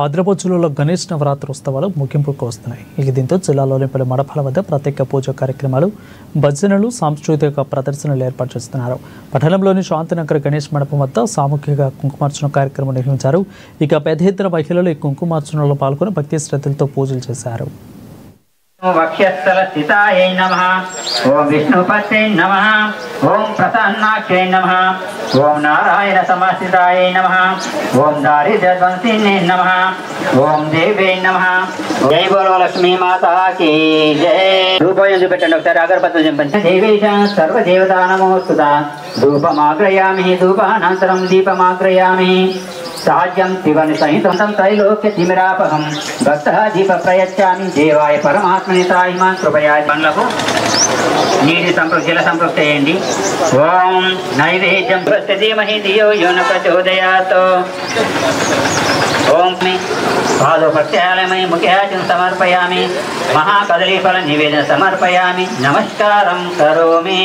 ఆదిలాబాద్ జిల్లాలో గణేష్ నవరాత్రి ఉత్సవాలు ముగింపుకు వస్తున్నాయి. దీంతో జిల్లాలోని పలు మండపాల వద్ద ప్రత్యేక పూజ కార్యక్రమాలు, భజనలు, సాంస్కృతిక ప్రదర్శనలు ఏర్పాటు చేస్తున్నారు. పట్టణంలోని శాంతినగర్ గణేష్ మండపం వద్ద సామూహిక కుంకుమార్చన కార్యక్రమం నిర్వహించారు. పెద్ద ఎత్తున మహిళలు ఈ కుంకుమార్చనలో పాల్గొని భక్తి శ్రద్ధలతో పూజలు చేశారు. वक्षस्थल स्थितायै नमः। ओम विष्णुपत्यै नमः। ओम प्रसन्नाक्षै नमः। ओम नारायण समाश्रितायै नमः। ओम दारिद्र्यध्वंसिने नमः। ओम देव्यै नमः। जय बोलो लक्ष्मी माता की जय। धूपं చూపెట్టండి ఒకసారి అగరబత్తులు చూపించండి. దేవేశ సర్వదేవతా నమోస్తుతా. ధూపమాగ్రయామి ధూపానంతరం దీపమాగ్రయామి. साज्यं त्रिवर्ण सहितं त्रैलोक्य तिमिरापहं भक्तः दीप प्रयच्छामि देवाय परमात्मने तायिमां कृपया బండ్లకు నీటి జల సంపృక్తి చేయండి. ఓం నైవేద్యం ప్రస్తీమహి ధియో యో న ప్రచోదయాత్. ఓం పాదో ప్రత్యాలయమై ముఖ్యాచం సమర్పయామి. మహాకదలీఫల నివేదన సమర్పయామి. నమస్కారం కరోమి.